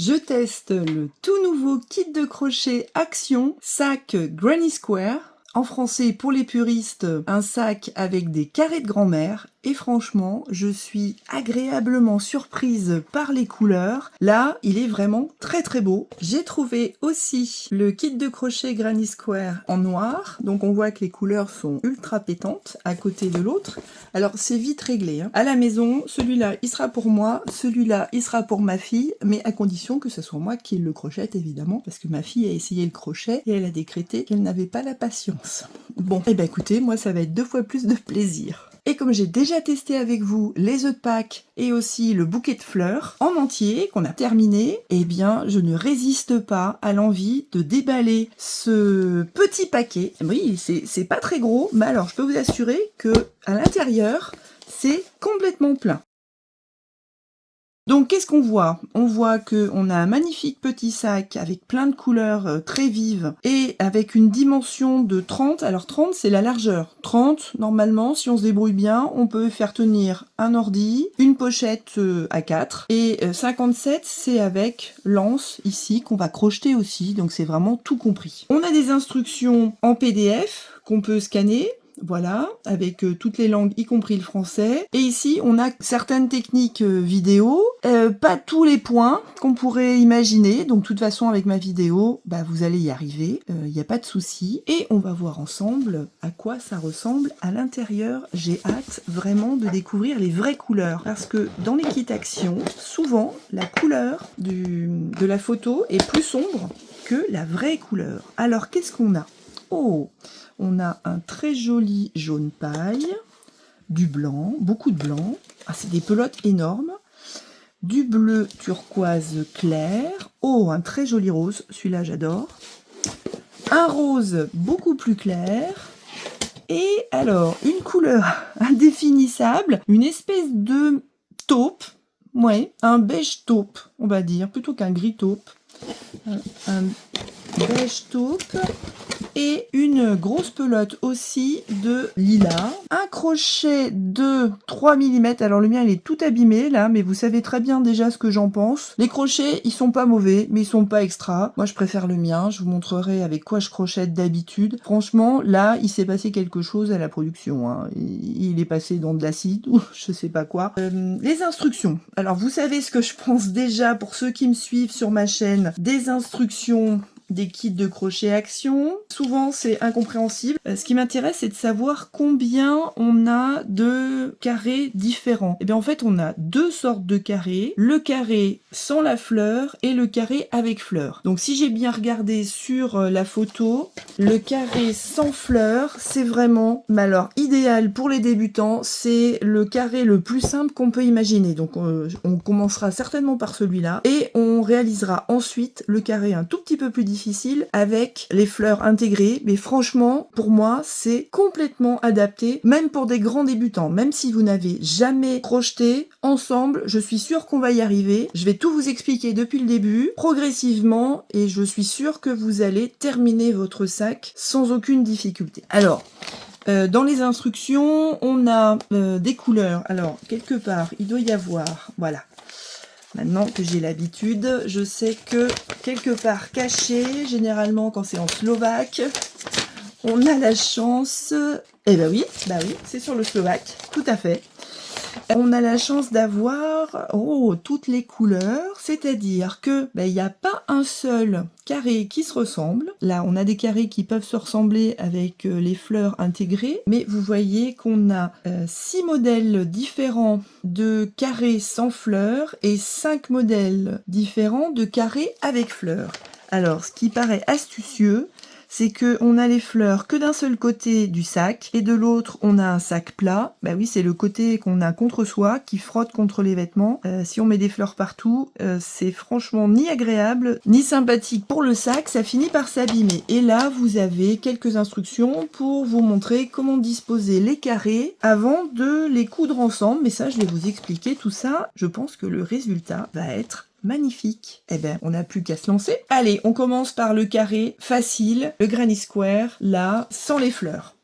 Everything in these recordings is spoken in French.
Je teste le tout nouveau kit de crochet Action sac Granny Square. En français, pour les puristes, un sac avec des carrés de grand-mère. Et franchement, je suis agréablement surprise par les couleurs. Là, il est vraiment très très beau. J'ai trouvé aussi le kit de crochet Granny Square en noir. Donc on voit que les couleurs sont ultra pétantes à côté de l'autre. Alors c'est vite réglé. À la maison, celui-là, il sera pour moi. Celui-là, il sera pour ma fille. Mais à condition que ce soit moi qui le crochette, évidemment. Parce que ma fille a essayé le crochet et elle a décrété qu'elle n'avait pas la patience. Bon, et ben écoutez, moi ça va être 2 fois plus de plaisir. Et comme j'ai déjà testé avec vous les œufs de Pâques et aussi le bouquet de fleurs en entier qu'on a terminé, eh bien je ne résiste pas à l'envie de déballer ce petit paquet. Oui, c'est pas très gros, mais alors je peux vous assurer que à l'intérieur, c'est complètement plein. Donc qu'est-ce qu'on voit? On voit qu'on a un magnifique petit sac avec plein de couleurs très vives et avec une dimension de 30. Alors 30 c'est la largeur. 30 normalement si on se débrouille bien on peut faire tenir un ordi, une pochette A4 et 57 c'est avec l'anse ici qu'on va crocheter aussi, donc c'est vraiment tout compris. On a des instructions en PDF qu'on peut scanner. Voilà, avec toutes les langues, y compris le français. Et ici, on a certaines techniques vidéo, pas tous les points qu'on pourrait imaginer. Donc, de toute façon, avec ma vidéo, bah, vous allez y arriver, il n'y a pas de souci. Et on va voir ensemble à quoi ça ressemble à l'intérieur. J'ai hâte vraiment de découvrir les vraies couleurs. Parce que dans les kits Action, souvent, la couleur de la photo est plus sombre que la vraie couleur. Alors, qu'est-ce qu'on a? Oh, on a un très joli jaune paille, du blanc, beaucoup de blanc. Ah, c'est des pelotes énormes. Du bleu turquoise clair. Oh, un très joli rose. Celui-là, j'adore. Un rose beaucoup plus clair. Et alors, une couleur indéfinissable. Une espèce de taupe. Ouais, un beige taupe, on va dire, plutôt qu'un gris taupe. Un beige taupe. Et une grosse pelote aussi de lilas. Un crochet de 3 mm. Alors le mien il est tout abîmé là, mais vous savez très bien déjà ce que j'en pense. Les crochets ils sont pas mauvais, mais ils sont pas extra. Moi je préfère le mien, je vous montrerai avec quoi je crochette d'habitude. Franchement là il s'est passé quelque chose à la production. Hein. Il est passé dans de l'acide ou je sais pas quoi. Les instructions. Alors vous savez ce que je pense déjà pour ceux qui me suivent sur ma chaîne. Des instructions des kits de crochet Action. Souvent, c'est incompréhensible. Ce qui m'intéresse, c'est de savoir combien on a de carrés différents. Et bien, en fait, on a 2 sortes de carrés. Le carré sans la fleur et le carré avec fleur. Donc, si j'ai bien regardé sur la photo, le carré sans fleur, c'est vraiment, mais alors, idéal pour les débutants. C'est le carré le plus simple qu'on peut imaginer. Donc, on commencera certainement par celui-là et on réalisera ensuite le carré un tout petit peu plus difficile avec les fleurs intégrées, mais franchement pour moi c'est complètement adapté même pour des grands débutants. Même si vous n'avez jamais crocheté ensemble, je suis sûre qu'on va y arriver. Je vais tout vous expliquer depuis le début progressivement et je suis sûre que vous allez terminer votre sac sans aucune difficulté. Alors dans les instructions on a des couleurs. Alors quelque part il doit y avoir, voilà. Maintenant que j'ai l'habitude, je sais que quelque part caché, généralement quand c'est en slovaque, on a la chance... Eh ben oui, c'est sur le slovaque, tout à fait. On a la chance d'avoir toutes les couleurs, c'est-à-dire que il n'y a pas un seul carré qui se ressemble. Là, on a des carrés qui peuvent se ressembler avec les fleurs intégrées, mais vous voyez qu'on a 6 modèles différents de carrés sans fleurs et 5 modèles différents de carrés avec fleurs. Alors, ce qui paraît astucieux, c'est que on a les fleurs que d'un seul côté du sac et de l'autre on a un sac plat. Bah oui, c'est le côté qu'on a contre soi qui frotte contre les vêtements. Si on met des fleurs partout, c'est franchement ni agréable ni sympathique pour le sac, ça finit par s'abîmer. Et là, vous avez quelques instructions pour vous montrer comment disposer les carrés avant de les coudre ensemble. Mais ça, je vais vous expliquer tout ça. Je pense que le résultat va être magnifique. Eh ben, on n'a plus qu'à se lancer. Allez, on commence par le carré facile, le Granny Square, là, sans les fleurs.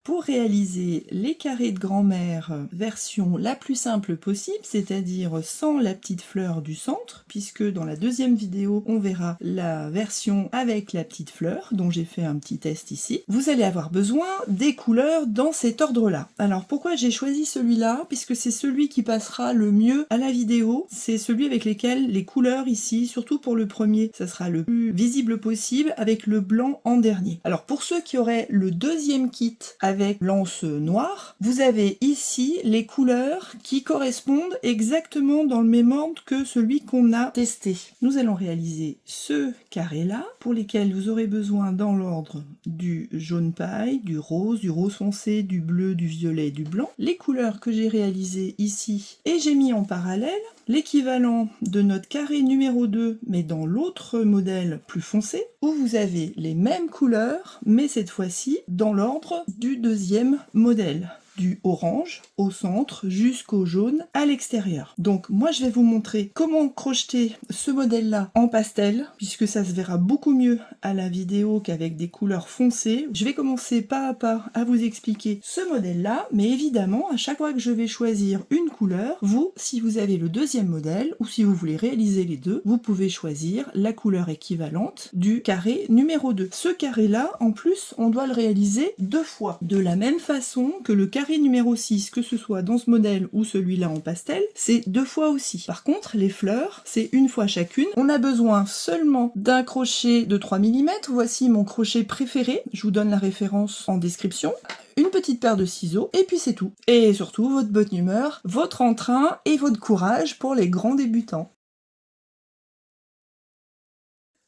pour réaliser les carrés de grand-mère version la plus simple possible, c'est-à-dire sans la petite fleur du centre, puisque dans la deuxième vidéo, on verra la version avec la petite fleur, dont j'ai fait un petit test ici. Vous allez avoir besoin des couleurs dans cet ordre-là. Alors pourquoi j'ai choisi celui-là? Puisque c'est celui qui passera le mieux à la vidéo, c'est celui avec lesquels les couleurs ici, surtout pour le premier, ça sera le plus visible possible, avec le blanc en dernier. Alors pour ceux qui auraient le deuxième kit avec lance noire, vous avez ici les couleurs qui correspondent exactement dans le même ordre que celui qu'on a testé. Nous allons réaliser ce carré-là, pour lesquels vous aurez besoin dans l'ordre du jaune paille, du rose foncé, du bleu, du violet et du blanc. Les couleurs que j'ai réalisées ici, et j'ai mis en parallèle l'équivalent de notre carré numéro 2, mais dans l'autre modèle plus foncé, où vous avez les mêmes couleurs, mais cette fois-ci dans l'ordre du deuxième modèle, du orange au centre jusqu'au jaune à l'extérieur. Donc moi je vais vous montrer comment crocheter ce modèle-là en pastel, puisque ça se verra beaucoup mieux à la vidéo qu'avec des couleurs foncées. Je vais commencer pas à pas à vous expliquer ce modèle-là, mais évidemment à chaque fois que je vais choisir une couleur, vous, si vous avez le deuxième modèle, ou si vous voulez réaliser les deux, vous pouvez choisir la couleur équivalente du carré numéro 2. Ce carré-là, en plus, on doit le réaliser 2 fois, de la même façon que le carré numéro 6, que ce soit dans ce modèle ou celui-là en pastel, c'est 2 fois aussi. Par contre, les fleurs, c'est 1 fois chacune. On a besoin seulement d'un crochet de 3 mm. Voici mon crochet préféré. Je vous donne la référence en description. Une petite paire de ciseaux, et puis c'est tout. Et surtout, votre bonne humeur, votre entrain et votre courage pour les grands débutants.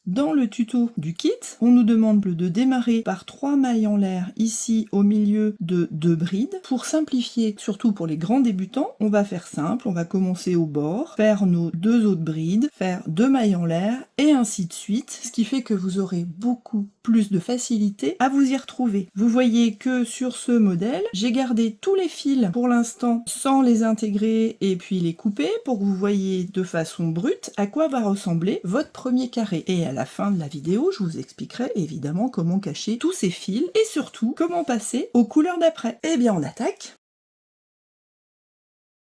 Dans le tuto du kit, on nous demande de démarrer par 3 mailles en l'air ici au milieu de 2 brides. Pour simplifier, surtout pour les grands débutants, on va faire simple, on va commencer au bord, faire nos 2 autres brides, faire 2 mailles en l'air et ainsi de suite, ce qui fait que vous aurez beaucoup plus de facilité à vous y retrouver. Vous voyez que sur ce modèle, j'ai gardé tous les fils pour l'instant sans les intégrer et puis les couper pour que vous voyez de façon brute à quoi va ressembler votre premier carré. Et à la fin de la vidéo, je vous expliquerai évidemment comment cacher tous ces fils et surtout comment passer aux couleurs d'après. Eh bien on attaque!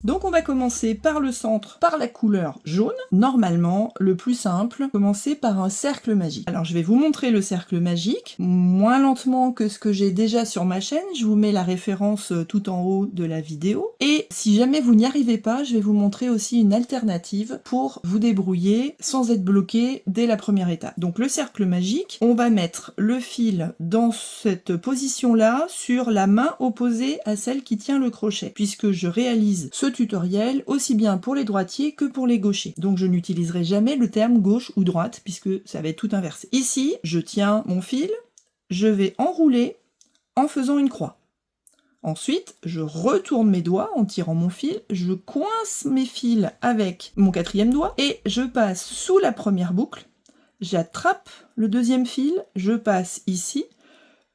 Donc on va commencer par le centre, par la couleur jaune. Normalement, le plus simple, commencer par un cercle magique. Alors je vais vous montrer le cercle magique, moins lentement que ce que j'ai déjà sur ma chaîne. Je vous mets la référence tout en haut de la vidéo. Et si jamais vous n'y arrivez pas, je vais vous montrer aussi une alternative pour vous débrouiller sans être bloqué dès la première étape. Donc le cercle magique, on va mettre le fil dans cette position-là sur la main opposée à celle qui tient le crochet, puisque je réalise ce tutoriel aussi bien pour les droitiers que pour les gauchers. Donc je n'utiliserai jamais le terme gauche ou droite puisque ça va être tout inversé. Ici, je tiens mon fil, je vais enrouler en faisant une croix. Ensuite, je retourne mes doigts en tirant mon fil, je coince mes fils avec mon 4e doigt et je passe sous la première boucle, j'attrape le 2e fil, je passe ici,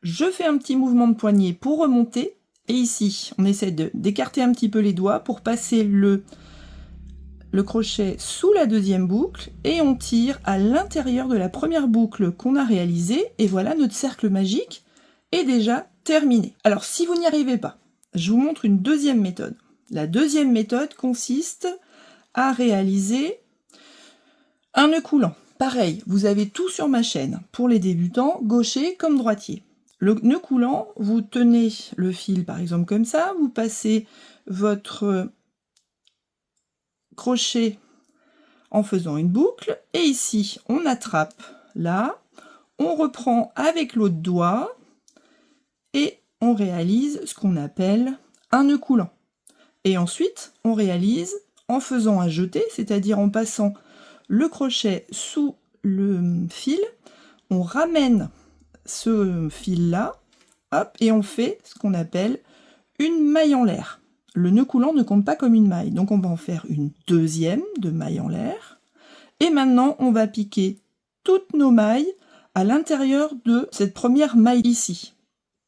je fais un petit mouvement de poignet pour remonter. Et ici, on essaie d'écarter un petit peu les doigts pour passer le crochet sous la 2e boucle et on tire à l'intérieur de la première boucle qu'on a réalisée. Et voilà, notre cercle magique est déjà terminé. Alors, si vous n'y arrivez pas, je vous montre une 2e méthode. La 2e méthode consiste à réaliser un nœud coulant. Pareil, vous avez tout sur ma chaîne, pour les débutants, gauchers comme droitiers. Le nœud coulant, vous tenez le fil par exemple comme ça, vous passez votre crochet en faisant une boucle, et ici on attrape là, on reprend avec l'autre doigt, et on réalise ce qu'on appelle un nœud coulant. Et ensuite, on réalise en faisant un jeté, c'est-à-dire en passant le crochet sous le fil, on ramène ce fil-là, hop, et on fait ce qu'on appelle une maille en l'air. Le nœud coulant ne compte pas comme une maille, donc on va en faire une 2e de maille en l'air. Et maintenant, on va piquer toutes nos mailles à l'intérieur de cette première maille ici.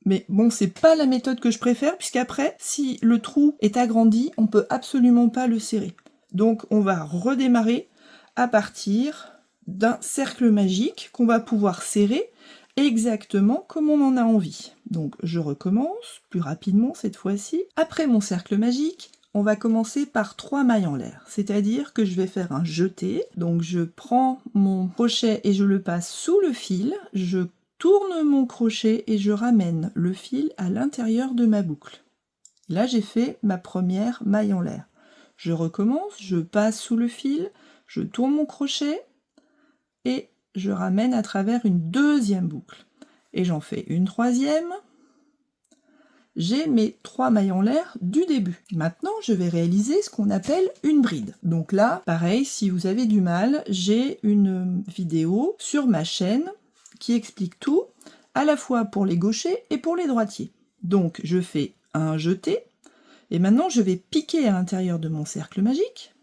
Mais bon, c'est pas la méthode que je préfère, puisqu'après, si le trou est agrandi, on peut absolument pas le serrer. Donc on va redémarrer à partir d'un cercle magique qu'on va pouvoir serrer exactement comme on en a envie. Donc je recommence plus rapidement cette fois-ci. Après mon cercle magique, on va commencer par 3 mailles en l'air, c'est-à-dire que je vais faire un jeté. Donc je prends mon crochet et je le passe sous le fil, je tourne mon crochet et je ramène le fil à l'intérieur de ma boucle. Là j'ai fait ma première maille en l'air. Je recommence, je passe sous le fil, je tourne mon crochet et je ramène à travers une deuxième boucle. Et j'en fais une troisième. J'ai mes 3 mailles en l'air du début. Maintenant, je vais réaliser ce qu'on appelle une bride. Donc là, pareil, si vous avez du mal, j'ai une vidéo sur ma chaîne qui explique tout, à la fois pour les gauchers et pour les droitiers. Donc, je fais un jeté, et maintenant, je vais piquer à l'intérieur de mon cercle magique.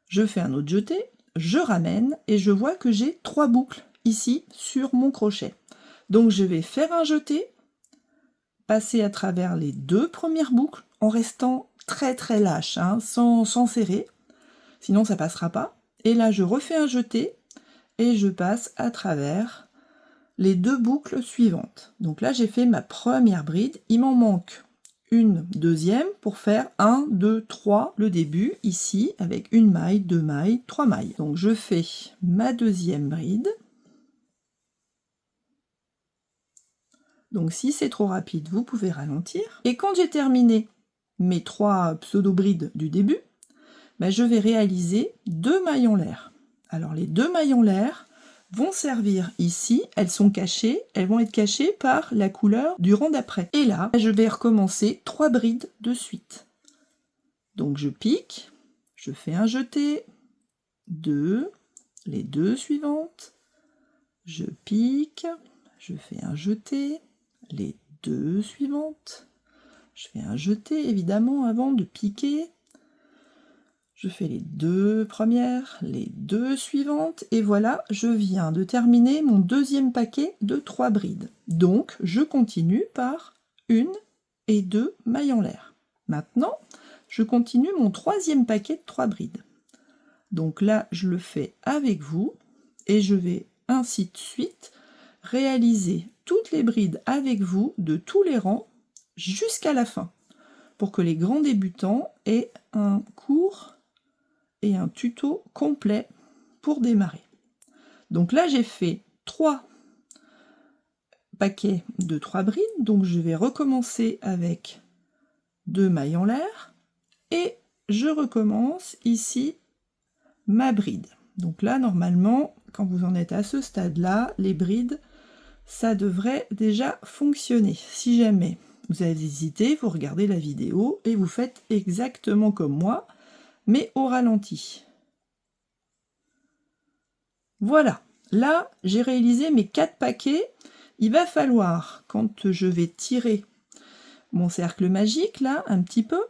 Je fais un autre jeté, je ramène, et je vois que j'ai 3 boucles ici sur mon crochet. Donc, je vais faire un jeté, passer à travers les 2 premières boucles en restant très très lâche, hein, sans serrer, sinon ça passera pas. Et là je refais un jeté et je passe à travers les 2 boucles suivantes. Donc là j'ai fait ma première bride, il m'en manque une deuxième pour faire 1, 2, 3 le début ici avec une maille, 2 mailles, 3 mailles. Donc je fais ma deuxième bride. Donc si c'est trop rapide, vous pouvez ralentir. Et quand j'ai terminé mes 3 pseudo-brides du début, ben je vais réaliser 2 mailles en l'air. Alors les 2 mailles en l'air vont servir ici, elles sont cachées, elles vont être cachées par la couleur du rang d'après. Et là, je vais recommencer 3 brides de suite. Donc je pique, je fais un jeté, 2, les 2 suivantes, je pique, je fais un jeté, les 2 suivantes, je fais un jeté évidemment avant de piquer, je fais les 2 premières, les 2 suivantes, et voilà, je viens de terminer mon deuxième paquet de 3 brides. Donc je continue par 1 et 2 mailles en l'air. Maintenant, je continue mon troisième paquet de 3 brides. Donc là, je le fais avec vous, et je vais ainsi de suite réaliser toutes les brides avec vous de tous les rangs jusqu'à la fin pour que les grands débutants aient un cours et un tuto complet pour démarrer. Donc là j'ai fait 3 paquets de 3 brides, donc je vais recommencer avec 2 mailles en l'air et je recommence ici ma bride. Donc là normalement quand vous en êtes à ce stade là, les brides ça devrait déjà fonctionner. Si jamais vous avez hésité, vous regardez la vidéo et vous faites exactement comme moi, mais au ralenti. Voilà, là j'ai réalisé mes 4 paquets. Il va falloir, quand je vais tirer mon cercle magique, là, un petit peu,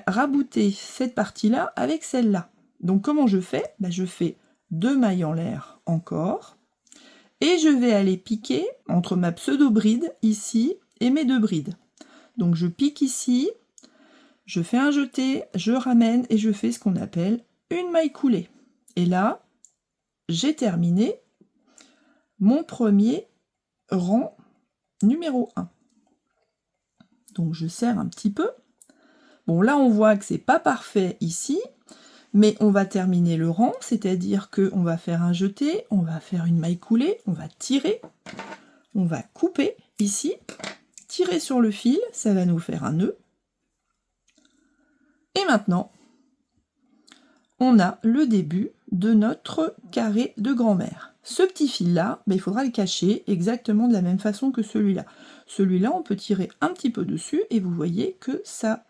rabouter cette partie-là avec celle-là. Donc comment je fais? Je fais 2 mailles en l'air encore, et je vais aller piquer entre ma pseudo-bride ici et mes 2 brides. Donc je pique ici, je fais un jeté, je ramène et je fais ce qu'on appelle une maille coulée. Et là, j'ai terminé mon premier rang numéro 1. Donc je serre un petit peu. Bon là on voit que c'est pas parfait ici, mais on va terminer le rang, c'est-à-dire qu'on va faire un jeté, on va faire une maille coulée, on va tirer, on va couper ici, tirer sur le fil, ça va nous faire un nœud. Et maintenant, on a le début de notre carré de grand-mère. Ce petit fil-là, il faudra le cacher exactement de la même façon que celui-là. Celui-là, on peut tirer un petit peu dessus et vous voyez que ça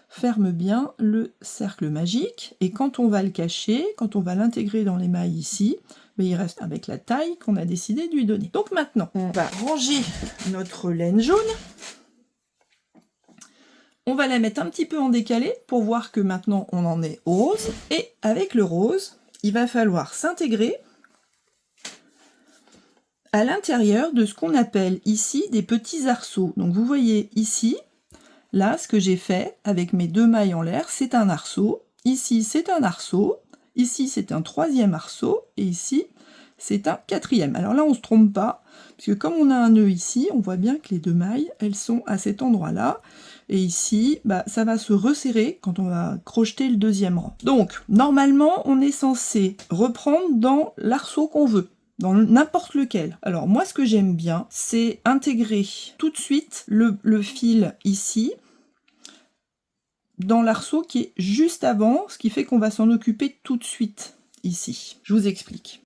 ferme bien le cercle magique. Et quand on va le cacher, quand on va l'intégrer dans les mailles ici, il reste avec la taille qu'on a décidé de lui donner. Donc maintenant, on va ranger notre laine jaune. On va la mettre un petit peu en décalé pour voir que maintenant on en est au rose. Et avec le rose, il va falloir s'intégrer à l'intérieur de ce qu'on appelle ici des petits arceaux. Donc vous voyez ici, là, ce que j'ai fait avec mes 2 mailles en l'air, c'est un arceau. Ici, c'est un arceau. Ici, c'est un troisième arceau. Et ici, c'est un 4e. Alors là, on ne se trompe pas, parce que comme on a un nœud ici, on voit bien que les 2 mailles, elles sont à cet endroit-là. Et ici, ça va se resserrer quand on va crocheter le 2e rang. Donc, normalement, on est censé reprendre dans l'arceau qu'on veut, dans n'importe lequel. Alors moi, ce que j'aime bien, c'est intégrer tout de suite le fil ici, dans l'arceau qui est juste avant, ce qui fait qu'on va s'en occuper tout de suite ici. Je vous explique.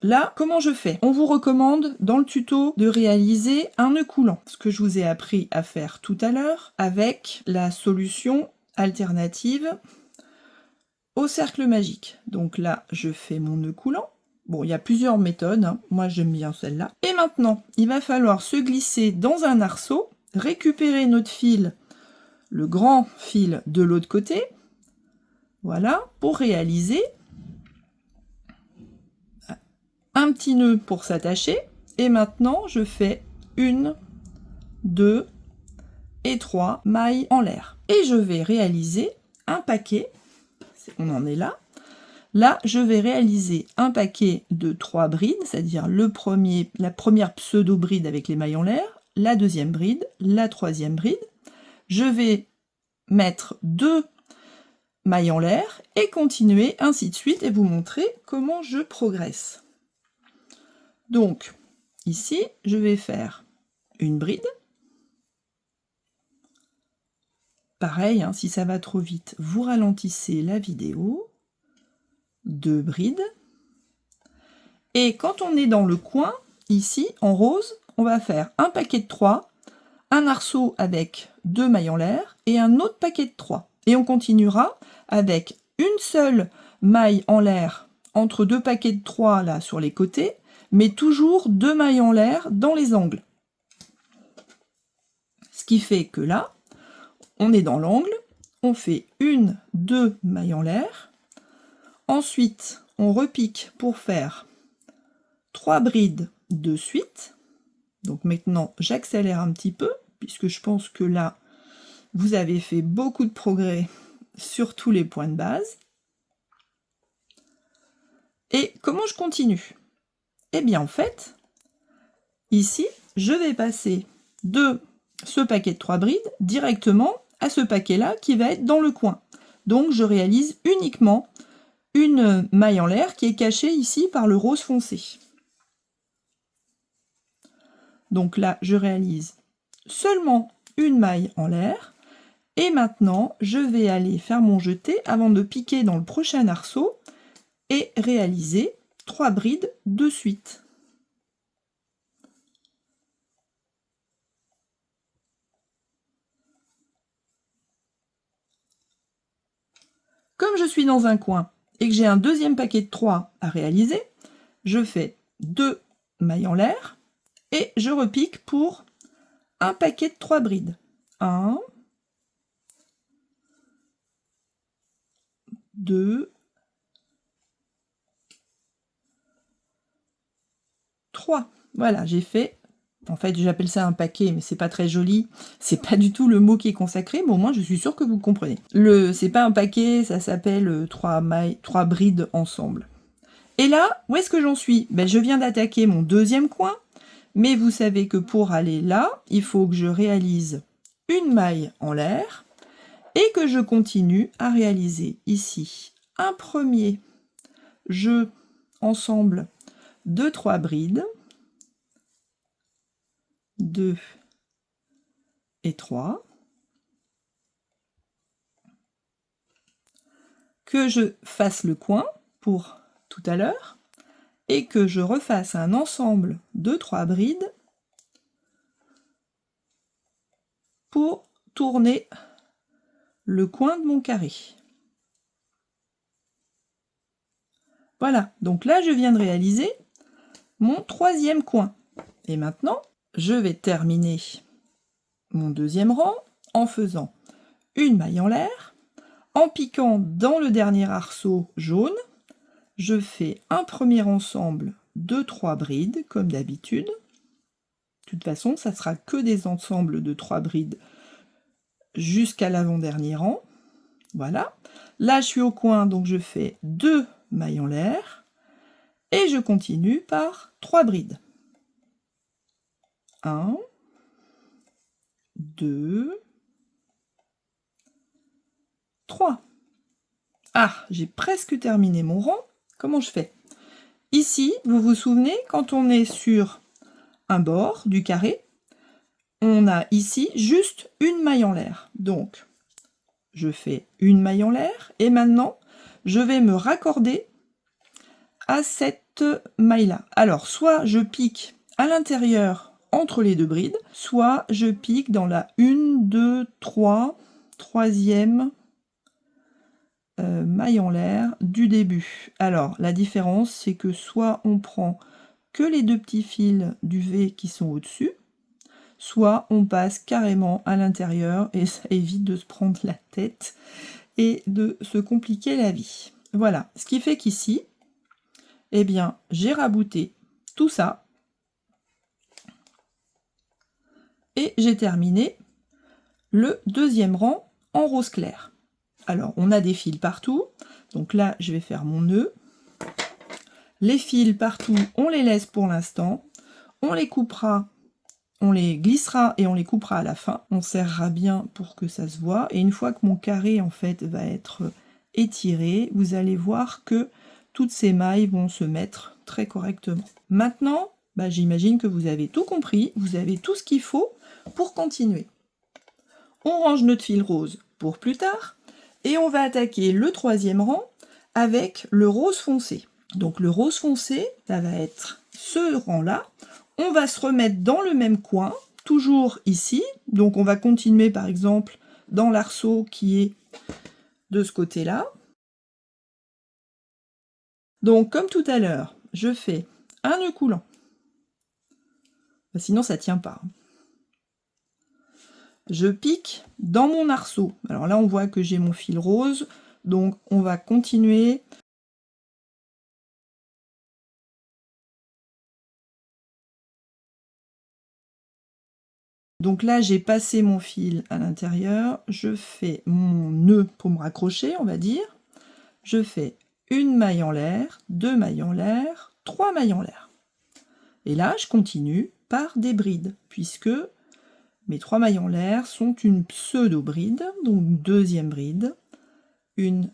Là, comment je fais? On vous recommande dans le tuto de réaliser un nœud coulant, ce que je vous ai appris à faire tout à l'heure avec la solution alternative au cercle magique. Donc là, je fais mon nœud coulant. Bon, il y a plusieurs méthodes, hein. Moi j'aime bien celle-là. Et maintenant, il va falloir se glisser dans un arceau, récupérer notre fil, le grand fil de l'autre côté, voilà, pour réaliser un petit nœud pour s'attacher. Et maintenant, je fais 1, 2 et 3 mailles en l'air. Et je vais réaliser un paquet, on en est là. Là, je vais réaliser un paquet de 3 brides, c'est-à-dire la première pseudo-bride avec les mailles en l'air, la deuxième bride, la troisième bride. Je vais mettre 2 mailles en l'air et continuer ainsi de suite et vous montrer comment je progresse. Donc, ici, je vais faire une bride. Pareil, hein, si ça va trop vite, vous ralentissez la vidéo. 2 brides. Et quand on est dans le coin, ici, en rose, on va faire un paquet de 3, un arceau avec 2 mailles en l'air et un autre paquet de 3. Et on continuera avec une seule maille en l'air entre 2 paquets de 3 là sur les côtés, mais toujours 2 mailles en l'air dans les angles. Ce qui fait que là, on est dans l'angle, on fait 1, 2 mailles en l'air. Ensuite, on repique pour faire 3 brides de suite. Donc maintenant, j'accélère un petit peu, puisque je pense que là, vous avez fait beaucoup de progrès sur tous les points de base. Et comment je continue? Eh bien, en fait, ici, je vais passer de ce paquet de 3 brides directement à ce paquet-là qui va être dans le coin. Donc, je réalise uniquement une maille en l'air qui est cachée ici par le rose foncé. Donc là, je réalise seulement une maille en l'air. Et maintenant, je vais aller faire mon jeté avant de piquer dans le prochain arceau et réaliser 3 brides de suite. Comme je suis dans un coin et que j'ai un deuxième paquet de 3 à réaliser, je fais 2 mailles en l'air et je repique pour un paquet de 3 brides. 1, 2, 3. Voilà, j'ai fait. En fait, j'appelle ça un paquet, mais c'est pas très joli. C'est pas du tout le mot qui est consacré, mais au moins je suis sûre que vous comprenez. C'est pas un paquet, ça s'appelle 3 mailles, 3 brides ensemble. Et là, où est-ce que j'en suis? Je viens d'attaquer mon deuxième coin, mais vous savez que pour aller là, il faut que je réalise une maille en l'air et que je continue à réaliser ici un premier jeu ensemble de 3 brides, 2 et 3, que je fasse le coin pour tout à l'heure, et que je refasse un ensemble de 3 brides pour tourner le coin de mon carré. Voilà, donc là je viens de réaliser mon troisième coin. Et maintenant, je vais terminer mon deuxième rang en faisant une maille en l'air, en piquant dans le dernier arceau jaune. Je fais un premier ensemble de 3 brides, comme d'habitude. De toute façon, ça sera que des ensembles de 3 brides jusqu'à l'avant-dernier rang. Voilà. Là, je suis au coin, donc je fais 2 mailles en l'air. Et je continue par 3 brides. 1, 2, 3. Ah, j'ai presque terminé mon rang. Comment je fais? Ici, vous vous souvenez, quand on est sur un bord du carré, on a ici juste une maille en l'air. Donc, je fais une maille en l'air et maintenant, je vais me raccorder à cette maille-là. Alors, soit je pique à l'intérieur entre les deux brides, soit je pique dans la 1, 2, 3, troisième maille en l'air du début. Alors, la différence, c'est que soit on prend que les deux petits fils du V qui sont au-dessus, soit on passe carrément à l'intérieur et ça évite de se prendre la tête et de se compliquer la vie. Voilà, ce qui fait qu'ici, eh bien, j'ai rabouté tout ça et j'ai terminé le deuxième rang en rose clair. Alors, on a des fils partout, donc là, je vais faire mon nœud. Les fils partout, on les laisse pour l'instant, on les coupera, on les glissera et on les coupera à la fin. On serrera bien pour que ça se voit. Et une fois que mon carré, en fait, va être étiré, vous allez voir que toutes ces mailles vont se mettre très correctement. Maintenant, j'imagine que vous avez tout compris, vous avez tout ce qu'il faut pour continuer. On range notre fil rose pour plus tard, et on va attaquer le troisième rang avec le rose foncé. Donc le rose foncé, ça va être ce rang-là. On va se remettre dans le même coin, toujours ici. Donc on va continuer par exemple dans l'arceau qui est de ce côté-là. Donc comme tout à l'heure, je fais un nœud coulant. Sinon ça tient pas. Je pique dans mon arceau. Alors là on voit que j'ai mon fil rose, donc on va continuer. Donc là, j'ai passé mon fil à l'intérieur, je fais mon nœud pour me raccrocher, on va dire. Je fais une maille en l'air, 2 mailles en l'air, 3 mailles en l'air. Et là, je continue par des brides, puisque mes 3 mailles en l'air sont une pseudo-bride, donc une deuxième bride, une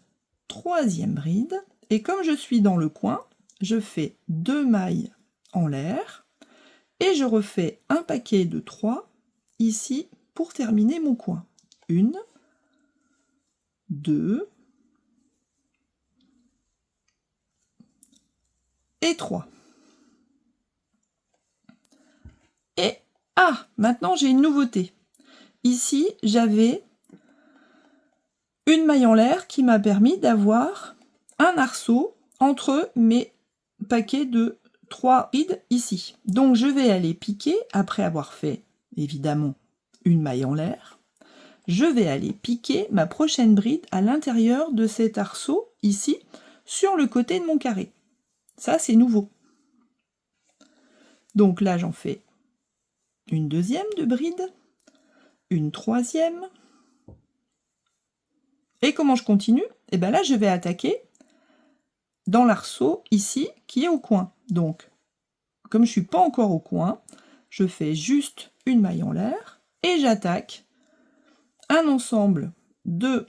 troisième bride, et comme je suis dans le coin, je fais 2 mailles en l'air, et je refais un paquet de 3 ici pour terminer mon coin. 1, 2 et 3. Et maintenant j'ai une nouveauté. Ici, j'avais une maille en l'air qui m'a permis d'avoir un arceau entre mes paquets de 3 brides ici. Donc je vais aller piquer, après avoir fait évidemment une maille en l'air, je vais aller piquer ma prochaine bride à l'intérieur de cet arceau ici, sur le côté de mon carré. Ça, c'est nouveau. Donc là, j'en fais une deuxième de bride, une troisième. Et comment je continue? Et bien là, je vais attaquer dans l'arceau ici, qui est au coin. Donc, comme je ne suis pas encore au coin, je fais juste une maille en l'air et j'attaque un ensemble de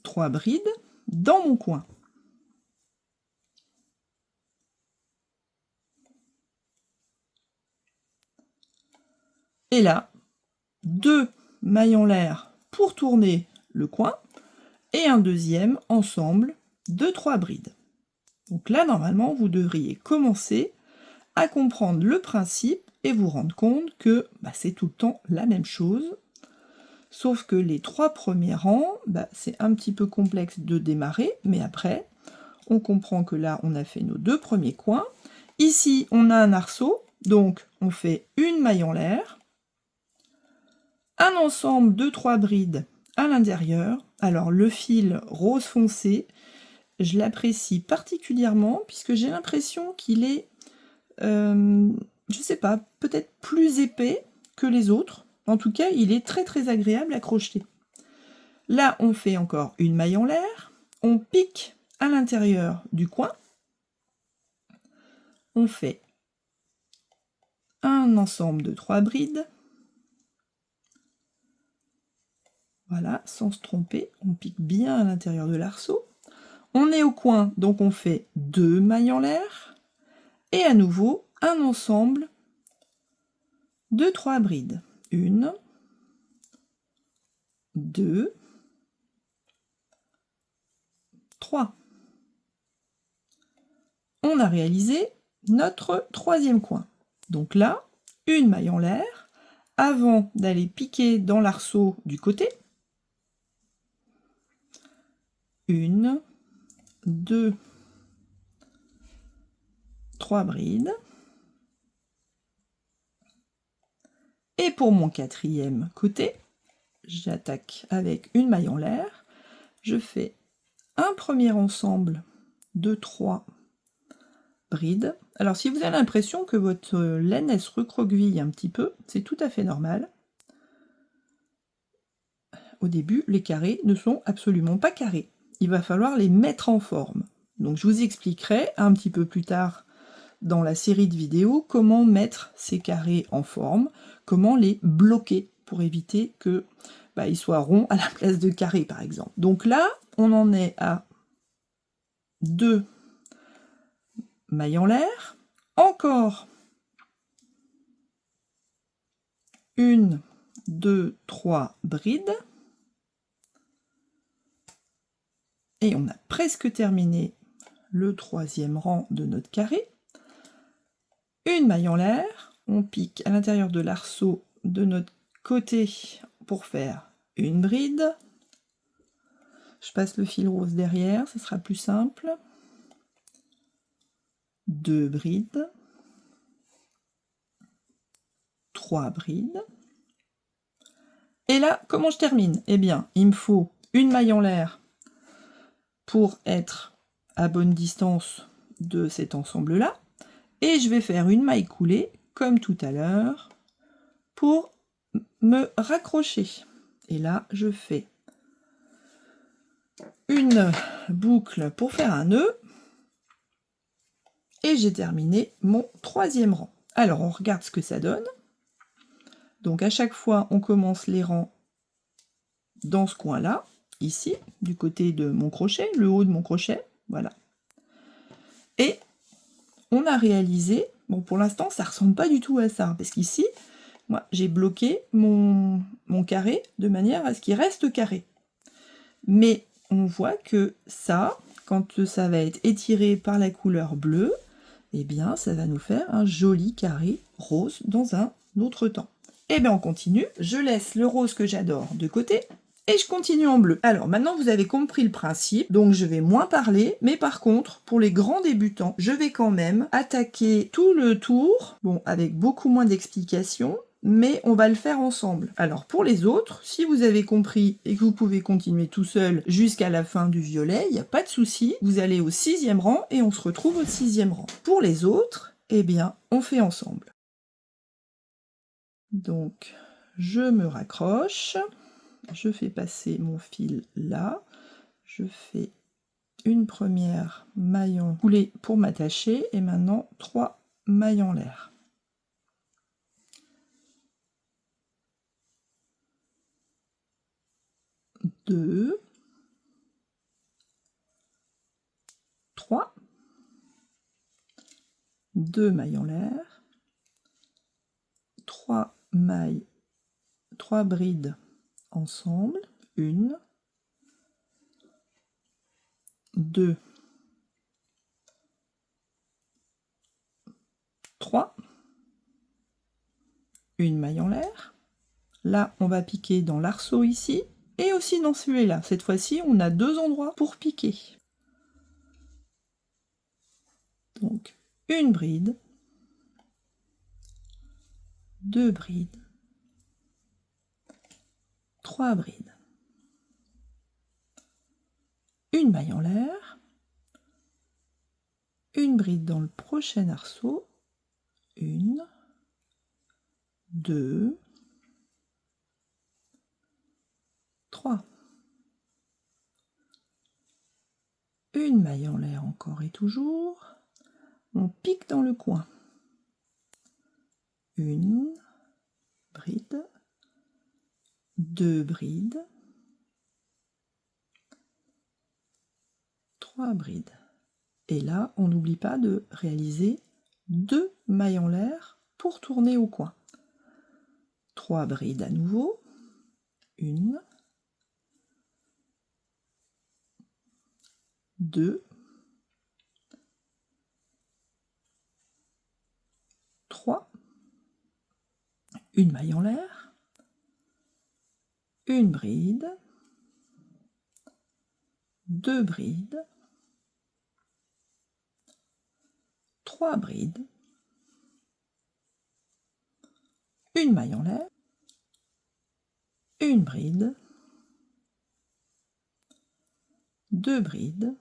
3 brides dans mon coin. Et là, 2 mailles en l'air pour tourner le coin et un deuxième ensemble de 3 brides. Donc là, normalement, vous devriez commencer à comprendre le principe et vous rendre compte que c'est tout le temps la même chose. Sauf que les 3 premiers rangs, c'est un petit peu complexe de démarrer, mais après, on comprend que là, on a fait nos 2 premiers coins. Ici, on a un arceau, donc on fait une maille en l'air, un ensemble de 3 brides à l'intérieur. Alors, le fil rose foncé, je l'apprécie particulièrement puisque j'ai l'impression qu'il est, je sais pas, peut-être plus épais que les autres. En tout cas, il est très très agréable à crocheter. Là, on fait encore une maille en l'air, on pique à l'intérieur du coin, on fait un ensemble de 3 brides. Voilà, sans se tromper, on pique bien à l'intérieur de l'arceau. On est au coin, donc on fait 2 mailles en l'air. Et à nouveau, un ensemble de 3 brides. 1, 2, 3. On a réalisé notre 3e coin. Donc là, une maille en l'air, avant d'aller piquer dans l'arceau du côté. 1, 2, 3 brides. Et pour mon 4e côté, j'attaque avec une maille en l'air. Je fais un premier ensemble de 3 brides. Alors si vous avez l'impression que votre laine elle se recroqueville un petit peu, c'est tout à fait normal. Au début, les carrés ne sont absolument pas carrés. Il va falloir les mettre en forme. Donc je vous expliquerai un petit peu plus tard dans la série de vidéos comment mettre ces carrés en forme, comment les bloquer pour éviter que ils soient ronds à la place de carrés par exemple. Donc là, on en est à 2 mailles en l'air, encore 1, 2, 3 brides, et on a presque terminé le 3e rang de notre carré. Une maille en l'air, on pique à l'intérieur de l'arceau de notre côté pour faire une bride. Je passe le fil rose derrière, ce sera plus simple. 2 brides. 3 brides. Et là, comment je termine? Eh bien, il me faut une maille en l'air pour être à bonne distance de cet ensemble-là. Et je vais faire une maille coulée, comme tout à l'heure, pour me raccrocher. Et là, je fais une boucle pour faire un nœud. Et j'ai terminé mon 3e rang. Alors, on regarde ce que ça donne. Donc, à chaque fois, on commence les rangs dans ce coin-là, ici, du côté de mon crochet, le haut de mon crochet, voilà. Et on a réalisé, bon pour l'instant ça ressemble pas du tout à ça, parce qu'ici, moi j'ai bloqué mon carré de manière à ce qu'il reste carré. Mais on voit que ça, quand ça va être étiré par la couleur bleue, eh bien ça va nous faire un joli carré rose dans un autre temps. Et bien on continue, je laisse le rose que j'adore de côté, et je continue en bleu. Alors maintenant vous avez compris le principe, donc je vais moins parler, mais par contre, pour les grands débutants, je vais quand même attaquer tout le tour, bon avec beaucoup moins d'explications, mais on va le faire ensemble. Alors pour les autres, si vous avez compris et que vous pouvez continuer tout seul jusqu'à la fin du violet, il n'y a pas de souci, vous allez au 6e rang et on se retrouve au 6e rang. Pour les autres, eh bien on fait ensemble. Donc je me raccroche. Je fais passer mon fil là, je fais une première maille en coulée pour m'attacher, et maintenant 3 mailles en l'air. Deux, 3, 2 mailles en l'air, 3 mailles, 3 brides ensemble, 1, 2, 3, une maille en l'air. Là, on va piquer dans l'arceau ici, et aussi dans celui-là. Cette fois-ci, on a 2 endroits pour piquer. Donc, une bride, 2 brides, 3 brides. Une maille en l'air, une bride dans le prochain arceau, 1, 2, 3. Une maille en l'air encore et toujours. On pique dans le coin. Une bride, 2 brides, 3 brides. Et là, on n'oublie pas de réaliser 2 mailles en l'air pour tourner au coin. 3 brides à nouveau. 1, 2, 3. Une maille en l'air. Une bride. 2 brides. 3 brides. Une maille en l'air. Une bride. 2 brides.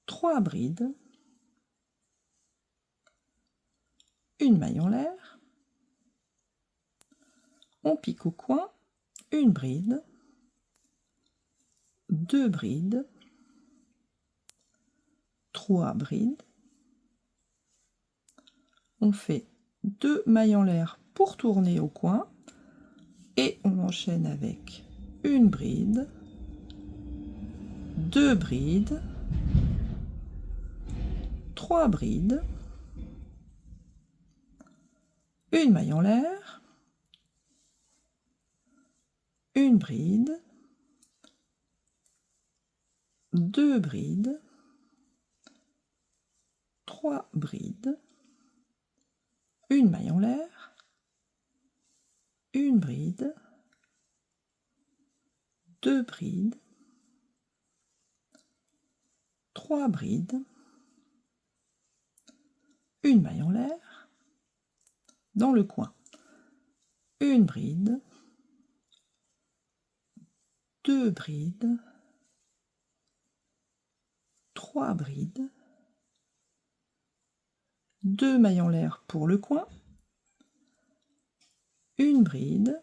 3 brides. Une maille en l'air. On pique au coin. Une bride. 2 brides. 3 brides. On fait 2 mailles en l'air pour tourner au coin et on enchaîne avec une bride, 2 brides, 3 brides, une maille en l'air, une bride, 2 brides, 3 brides, une maille en l'air, une bride, 2 brides, 3 brides, une maille en l'air, dans le coin, une bride, 2 brides, 3 brides, 2 mailles en l'air pour le coin, une bride,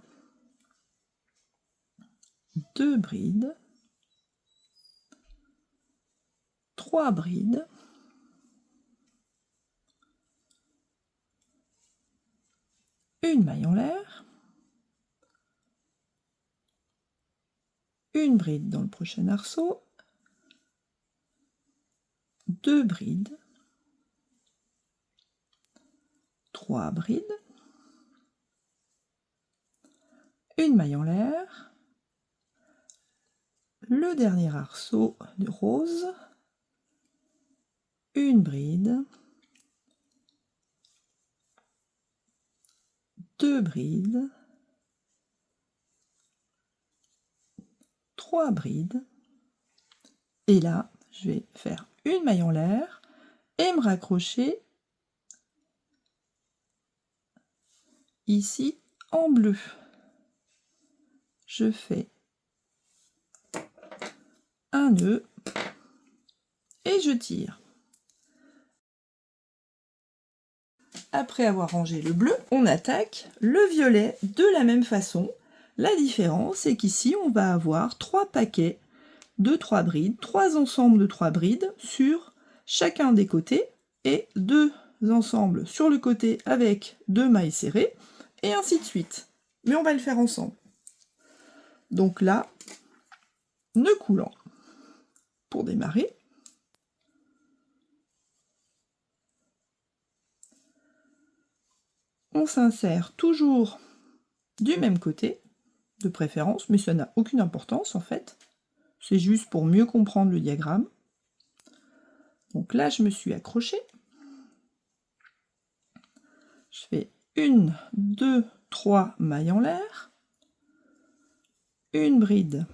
2 brides, 3 brides, une maille en l'air, une bride dans le prochain arceau, 2 brides, 3 brides, une maille en l'air, le dernier arceau de rose, une bride, 2 brides, 3 brides, et là je vais faire une maille en l'air et me raccrocher ici en bleu. Je fais un nœud et je tire. Après avoir rangé le bleu, on attaque le violet de la même façon. La différence, c'est qu'ici, on va avoir 3 paquets de 3 brides, 3 ensembles de 3 brides sur chacun des côtés et 2 ensembles sur le côté avec 2 mailles serrées et ainsi de suite. Mais on va le faire ensemble. Donc là, nœud coulant pour démarrer. On s'insère toujours du même côté, de préférence, mais ça n'a aucune importance en fait. C'est juste pour mieux comprendre le diagramme. Donc là, je me suis accrochée. Je fais 1, 2, 3 mailles en l'air. Une bride.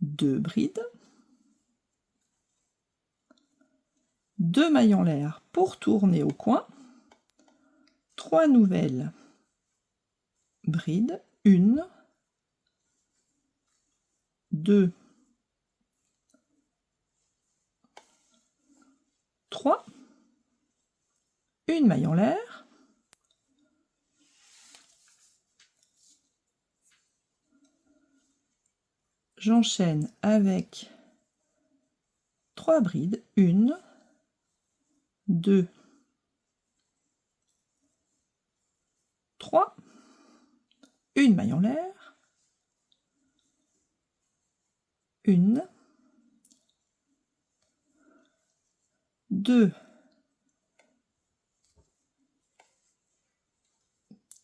2 brides. 2 mailles en l'air pour tourner au coin. 3 nouvelles brides. 1, 2, 3. Une maille en l'air. J'enchaîne avec 3 brides, 1, 2, 3, une maille en l'air, 1, 2,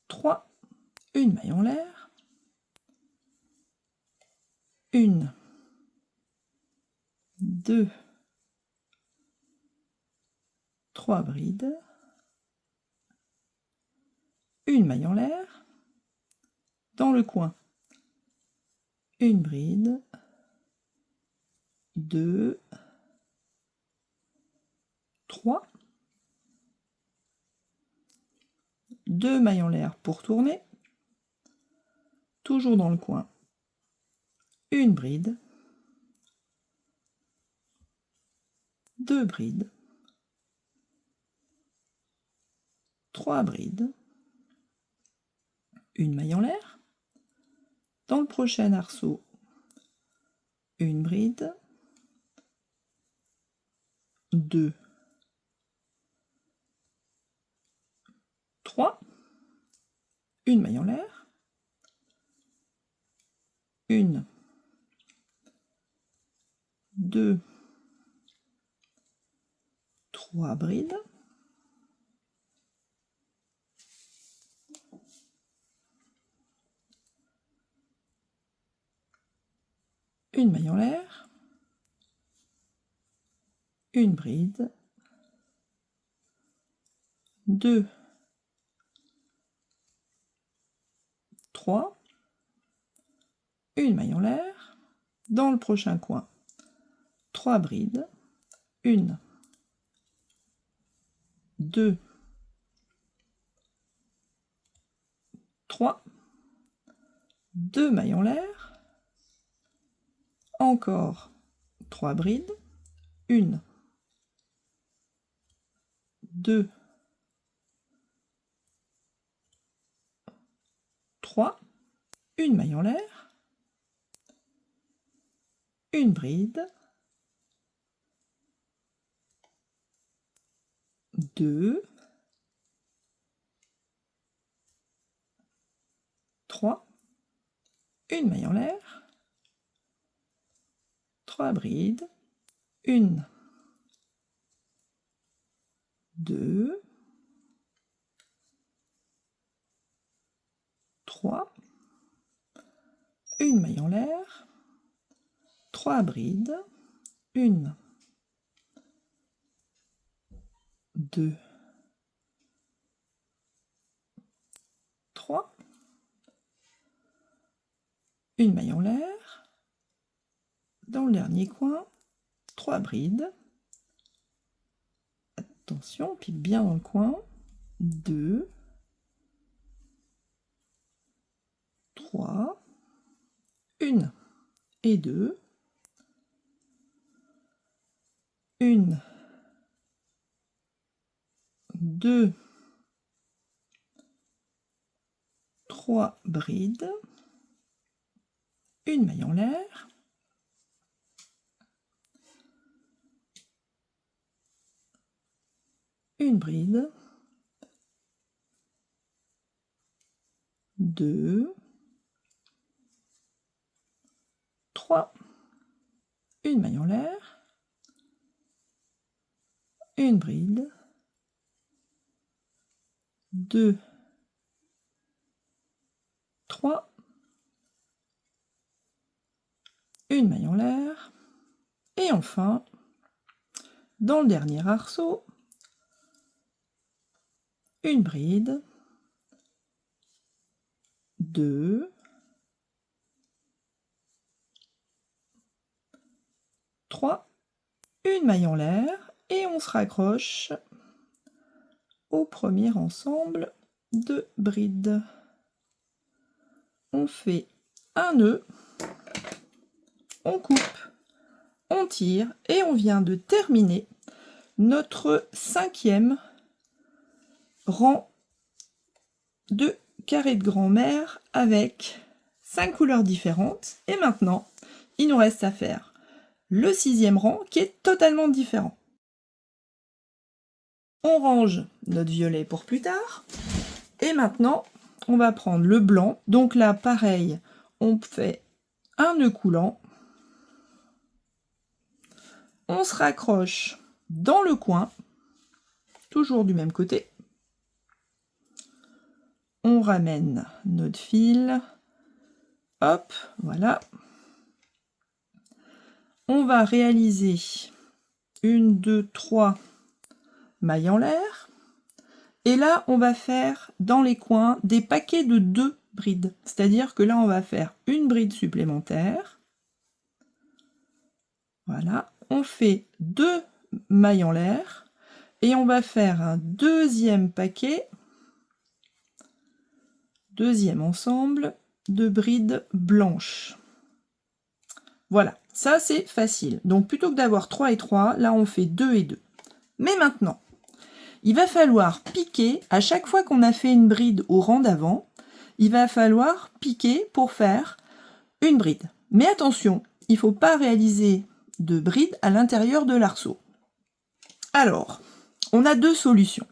3, une maille en l'air, 1, 2, 3 brides, une maille en l'air, dans le coin, une bride, 2, 3, 2 mailles en l'air pour tourner, toujours dans le coin, une bride, 2 brides, 3 brides, une maille en l'air, dans le prochain arceau, une bride, 2, 3, une maille en l'air, 1, 2, 3 brides, une maille en l'air, une bride, 2, 3, une maille en l'air, dans le prochain coin, 3 brides, 1, 2, 3, 2 mailles en l'air, encore 3 brides, 1, 2, 3, une maille en l'air, une bride, 2, 3, une maille en l'air, 3 brides, 1, 2, 3, une maille en l'air, 3 brides, 1, 2, 3, une maille en l'air, dans le dernier coin, 3 brides, attention, on pique bien dans le coin, 2, 3, 1 et 2, 1, 2, 3 brides, une maille en l'air, une bride, 2, 3, une maille en l'air, une bride, 2, 3, une maille en l'air, et enfin, dans le dernier arceau, une bride, 2, 3, une maille en l'air, et on se raccroche au premier ensemble de brides. On fait un nœud, on coupe, on tire, et on vient de terminer notre 5e rang de carré de grand-mère avec 5 couleurs différentes. Et maintenant, il nous reste à faire le 6e rang qui est totalement différent. On range notre violet pour plus tard. Et maintenant, on va prendre le blanc. Donc là, pareil, on fait un nœud coulant. On se raccroche dans le coin, toujours du même côté. On ramène notre fil. Hop, voilà. On va réaliser 1, 2, 3 mailles en l'air. Et là, on va faire dans les coins des paquets de 2 brides. C'est-à-dire que là, on va faire une bride supplémentaire. Voilà. On fait 2 mailles en l'air. Et on va faire un deuxième paquet, deuxième ensemble de brides blanches. Voilà, ça c'est facile. Donc plutôt que d'avoir 3 et 3, là on fait 2 et 2. Mais maintenant, il va falloir piquer, à chaque fois qu'on a fait une bride au rang d'avant, il va falloir piquer pour faire une bride. Mais attention, il ne faut pas réaliser de bride à l'intérieur de l'arceau. Alors, on a 2 solutions.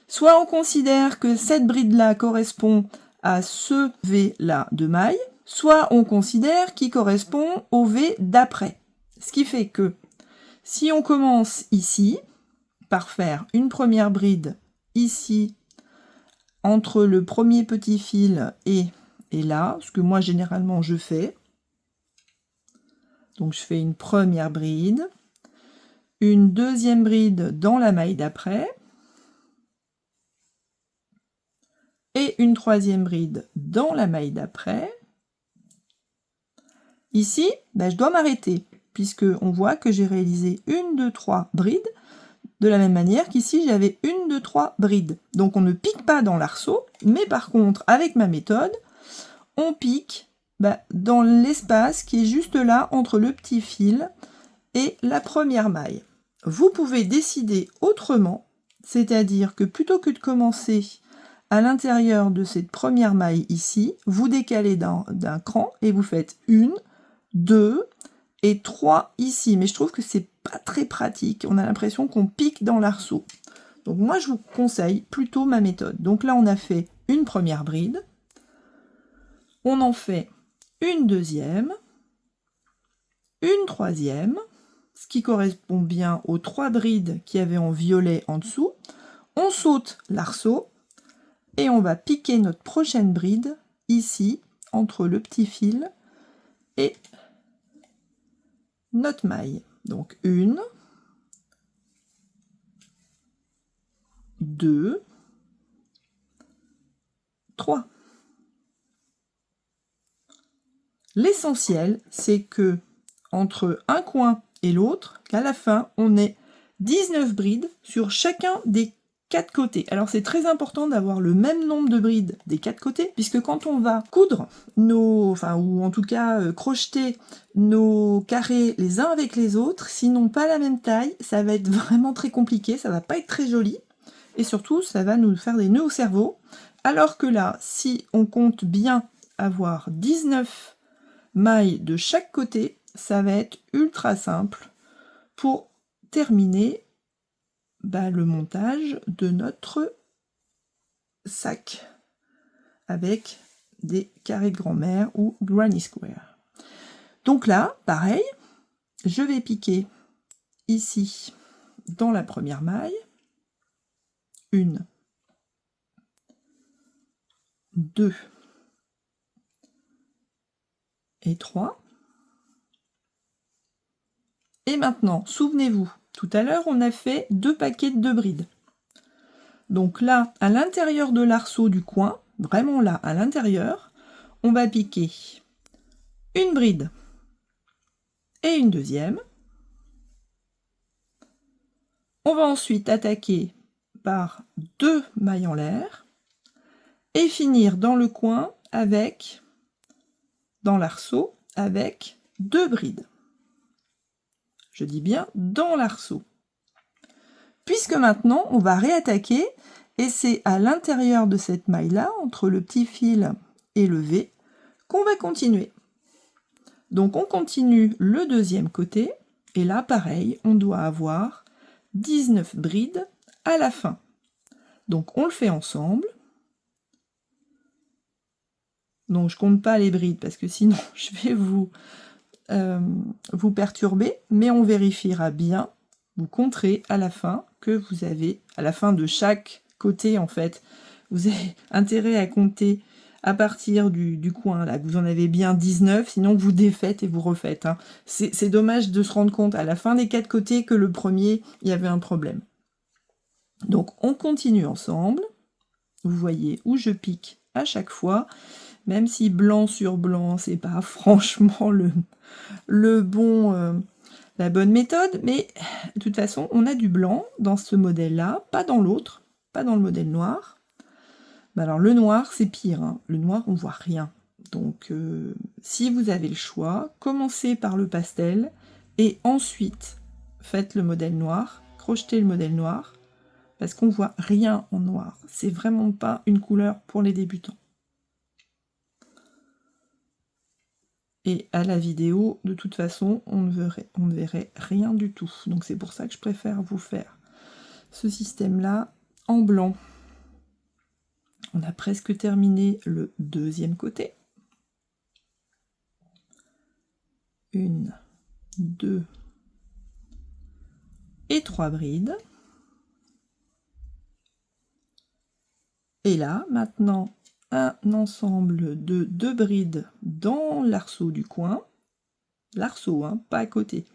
Soit on considère que cette bride-là correspond à ce V-là de maille, soit on considère qu'il correspond au V d'après. Ce qui fait que si on commence ici, par faire une première bride ici, entre le premier petit fil et là, ce que moi généralement je fais, donc je fais une première bride, une deuxième bride dans la maille d'après, et une troisième bride dans la maille d'après. Ici, je dois m'arrêter, puisque on voit que j'ai réalisé 1, 2, 3 brides, de la même manière qu'ici j'avais 1, 2, 3 brides. Donc on ne pique pas dans l'arceau, mais par contre, avec ma méthode, on pique dans l'espace qui est juste là, entre le petit fil et la première maille. Vous pouvez décider autrement, c'est-à-dire que plutôt que de commencer à l'intérieur de cette première maille ici, vous décalez d'un cran et vous faites 1, 2 et 3 ici. Mais je trouve que c'est pas très pratique. On a l'impression qu'on pique dans l'arceau. Donc moi, je vous conseille plutôt ma méthode. Donc là, on a fait une première bride. On en fait une deuxième, une troisième, ce qui correspond bien aux 3 brides qu'il y avait en violet en dessous. On saute l'arceau et on va piquer notre prochaine bride ici, entre le petit fil et notre maille. Donc 1, 2, 3. L'essentiel, c'est que entre un coin et l'autre, qu'à la fin, on ait 19 brides sur chacun des 4 côtés. Alors c'est très important d'avoir le même nombre de brides des 4 côtés, puisque quand on va coudre ou en tout cas crocheter nos carrés les uns avec les autres, s'ils n'ont pas la même taille, ça va être vraiment très compliqué, ça va pas être très joli, et surtout ça va nous faire des nœuds au cerveau, alors que là, si on compte bien avoir 19 mailles de chaque côté, ça va être ultra simple pour terminer le montage de notre sac avec des carrés de grand-mère ou granny square. Donc là, pareil, je vais piquer ici dans la première maille, 1, 2 et 3. Et maintenant, souvenez-vous, tout à l'heure, on a fait 2 paquets de 2 brides. Donc là, à l'intérieur de l'arceau du coin, vraiment là, à l'intérieur, on va piquer une bride et une deuxième. On va ensuite attaquer par 2 mailles en l'air et finir dans le coin avec, dans l'arceau, avec 2 brides. Je dis bien dans l'arceau. Puisque maintenant, on va réattaquer, et c'est à l'intérieur de cette maille-là, entre le petit fil et le V, qu'on va continuer. Donc on continue le deuxième côté, et là pareil, on doit avoir 19 brides à la fin. Donc on le fait ensemble. Donc je compte pas les brides parce que sinon je vais vous perturber, mais on vérifiera bien. Vous compterez à la fin que vous avez, à la fin de chaque côté en fait, vous avez intérêt à compter à partir du coin là, vous en avez bien 19, sinon vous défaites et vous refaites. Hein. C'est dommage de se rendre compte à la fin des 4 côtés que le premier, il y avait un problème. Donc on continue ensemble. Vous voyez où je pique à chaque fois, même si blanc sur blanc, c'est pas franchement la bonne méthode, mais de toute façon, on a du blanc dans ce modèle-là, pas dans l'autre, pas dans le modèle noir. Alors le noir, c'est pire, hein. Le noir, on voit rien. Donc si vous avez le choix, commencez par le pastel, et ensuite faites le modèle noir, crochetez le modèle noir, parce qu'on voit rien en noir. C'est vraiment pas une couleur pour les débutants. Et à la vidéo, de toute façon, on ne verrait rien du tout. Donc c'est pour ça que je préfère vous faire ce système-là en blanc. On a presque terminé le deuxième côté. 1, 2 et 3 brides. Et là, maintenant, un ensemble de 2 brides dans l'arceau du coin. L'arceau, hein, pas à côté.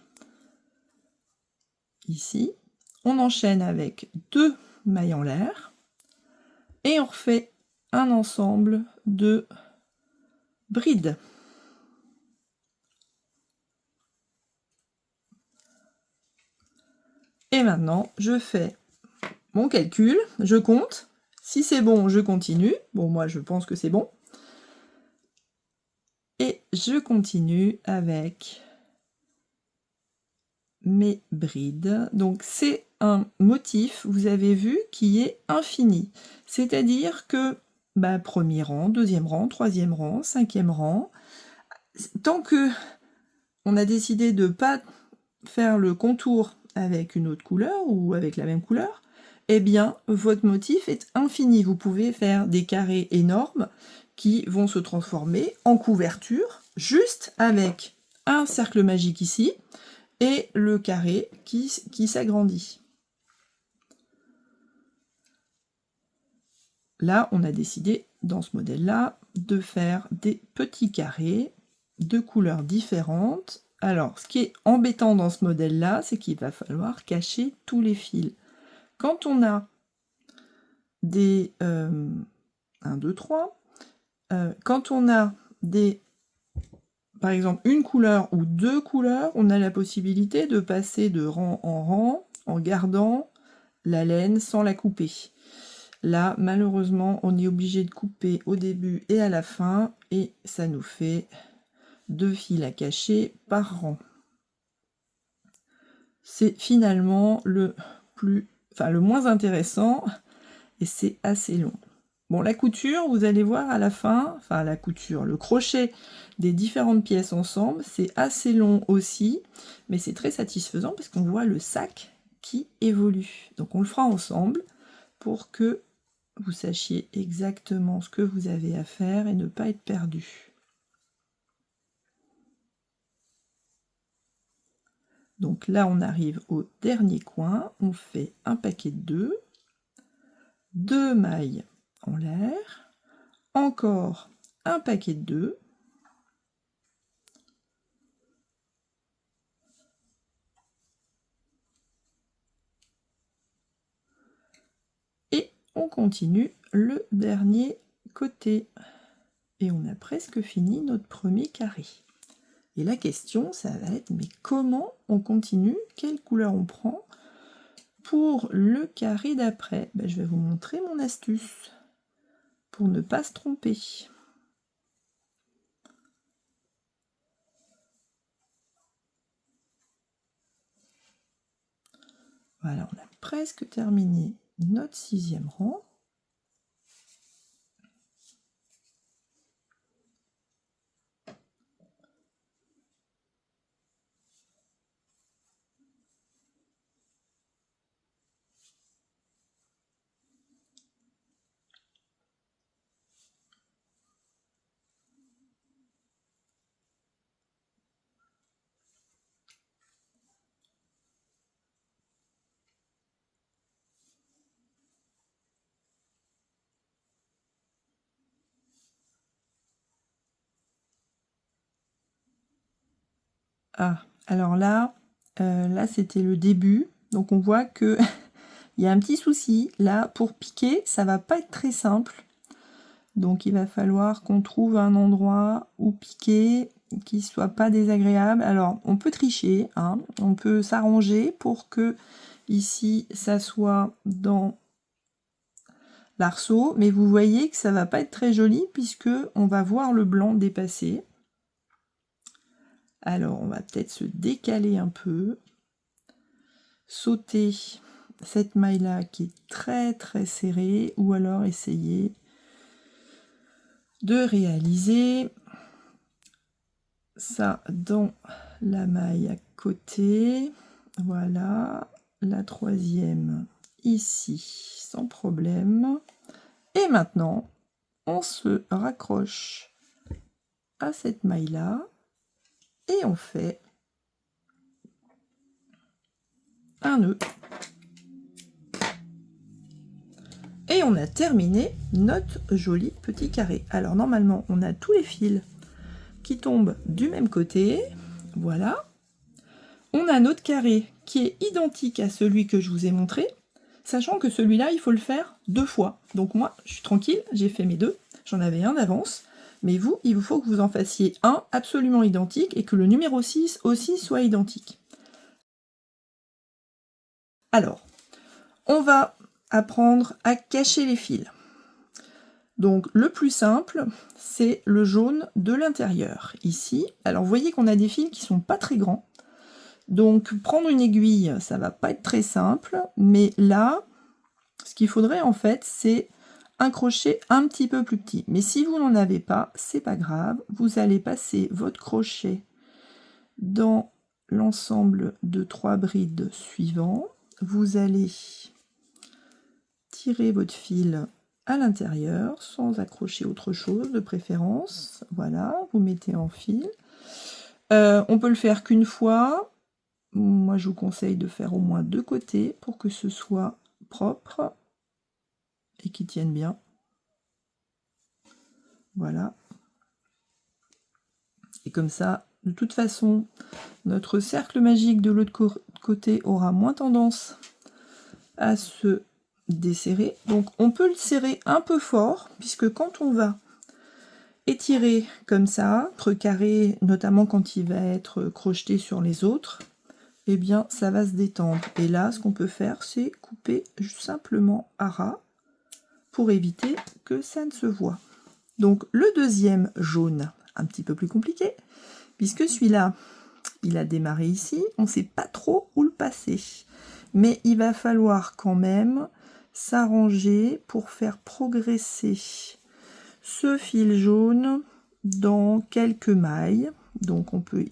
Ici, on enchaîne avec 2 mailles en l'air et on refait un ensemble de brides. Et maintenant, je fais mon calcul, je compte. Si c'est bon, je continue. Bon, moi, je pense que c'est bon. Et je continue avec mes brides. Donc, c'est un motif, vous avez vu, qui est infini. C'est-à-dire que, premier rang, deuxième rang, troisième rang, cinquième rang, tant que on a décidé de ne pas faire le contour avec une autre couleur ou avec la même couleur, eh bien, votre motif est infini. Vous pouvez faire des carrés énormes qui vont se transformer en couverture, juste avec un cercle magique ici, et le carré qui s'agrandit. Là, on a décidé, dans ce modèle-là, de faire des petits carrés de couleurs différentes. Alors, ce qui est embêtant dans ce modèle-là, c'est qu'il va falloir cacher tous les fils. Quand on a des 1, 2, 3, quand on a des, par exemple, une couleur ou 2 couleurs, on a la possibilité de passer de rang en gardant la laine sans la couper. Là, malheureusement, on est obligé de couper au début et à la fin, et ça nous fait 2 fils à cacher par rang. C'est finalement le moins intéressant, et c'est assez long. Bon, la couture, vous allez voir à la fin, la couture, le crochet des différentes pièces ensemble, c'est assez long aussi, mais c'est très satisfaisant parce qu'on voit le sac qui évolue. Donc on le fera ensemble pour que vous sachiez exactement ce que vous avez à faire et ne pas être perdu. Donc là, on arrive au dernier coin, on fait un paquet de 2 mailles en l'air, encore un paquet de 2, et on continue le dernier côté. Et on a presque fini notre premier carré. Et la question, ça va être, mais comment on continue? Quelle couleur on prend pour le carré d'après? Je vais vous montrer mon astuce pour ne pas se tromper. Voilà, on a presque terminé notre 6e rang. Ah, alors là, là c'était le début, donc on voit que il y a un petit souci. Là, pour piquer, ça va pas être très simple. Donc il va falloir qu'on trouve un endroit où piquer qui soit pas désagréable. Alors on peut tricher, hein, on peut s'arranger pour que ici ça soit dans l'arceau, mais vous voyez que ça va pas être très joli puisque on va voir le blanc dépasser. Alors on va peut-être se décaler un peu, sauter cette maille là qui est très très serrée, ou alors essayer de réaliser ça dans la maille à côté. Voilà, la troisième ici sans problème. Et maintenant on se raccroche à cette maille là et on fait un nœud. Et on a terminé notre joli petit carré. Alors normalement on a tous les fils qui tombent du même côté. Voilà. On a notre carré qui est identique à celui que je vous ai montré, sachant que celui-là il faut le faire 2 fois. Donc moi je suis tranquille, j'ai fait mes 2, j'en avais un d'avance. Mais vous, il vous faut que vous en fassiez un absolument identique et que le numéro 6 aussi soit identique. Alors, on va apprendre à cacher les fils. Donc le plus simple, c'est le jaune de l'intérieur, ici. Alors vous voyez qu'on a des fils qui sont pas très grands. Donc prendre une aiguille, ça va pas être très simple, mais là, ce qu'il faudrait en fait, c'est un crochet un petit peu plus petit. Mais si vous n'en avez pas, c'est pas grave, vous allez passer votre crochet dans l'ensemble de 3 brides suivants. Vous allez tirer votre fil à l'intérieur sans accrocher autre chose de préférence. Voilà, vous mettez en fil. On peut le faire qu'une fois. Moi je vous conseille de faire au moins 2 côtés pour que ce soit propre et qui tienne bien. Voilà. Et comme ça, de toute façon, notre cercle magique de l'autre côté aura moins tendance à se desserrer. Donc on peut le serrer un peu fort, puisque quand on va étirer comme ça, carré, notamment quand il va être crocheté sur les autres, eh bien ça va se détendre. Et là, ce qu'on peut faire, c'est couper simplement à ras pour éviter que ça ne se voie. Donc le deuxième jaune, un petit peu plus compliqué, puisque celui-là, il a démarré ici, on ne sait pas trop où le passer. Mais il va falloir quand même s'arranger pour faire progresser ce fil jaune dans quelques mailles. Donc on peut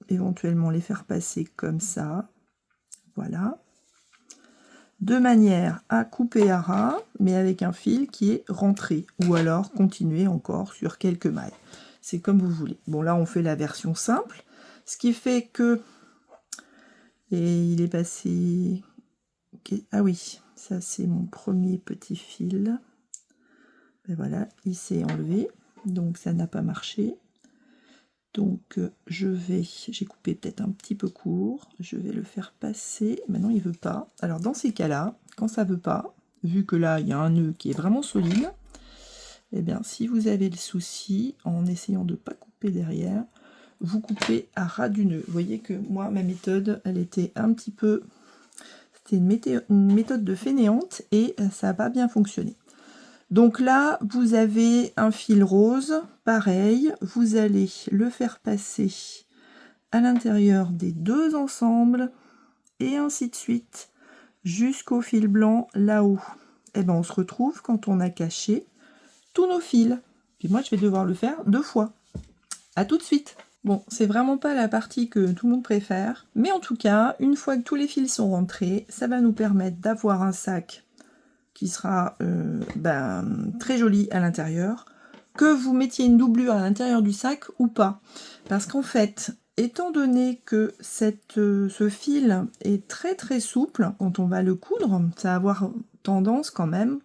éventuellement les faire passer comme ça. Voilà. De manière à couper à ras, mais avec un fil qui est rentré. Ou alors continuer encore sur quelques mailles. C'est comme vous voulez. Bon, là on fait la version simple. Ce qui fait que... Et il est passé... Ah oui, ça c'est mon premier petit fil. Et voilà, il s'est enlevé. Donc ça n'a pas marché. Donc j'ai coupé peut-être un petit peu court. Je vais le faire passer. Maintenant il veut pas. Alors dans ces cas-là, quand ça veut pas, vu que là il y a un nœud qui est vraiment solide, et bien si vous avez le souci, en essayant de ne pas couper derrière, vous coupez à ras du nœud. Vous voyez que moi, ma méthode, elle était un petit peu... C'était une méthode de fainéante et ça n'a pas bien fonctionné. Donc là, vous avez un fil rose, pareil, vous allez le faire passer à l'intérieur des 2 ensembles et ainsi de suite jusqu'au fil blanc là-haut. Et bien on se retrouve quand on a caché tous nos fils. Puis moi, je vais devoir le faire 2 fois. À tout de suite. Bon, c'est vraiment pas la partie que tout le monde préfère, mais en tout cas, une fois que tous les fils sont rentrés, ça va nous permettre d'avoir un sac qui sera très joli à l'intérieur, que vous mettiez une doublure à l'intérieur du sac ou pas. Parce qu'en fait, étant donné que ce fil est très très souple, quand on va le coudre, ça va avoir tendance quand même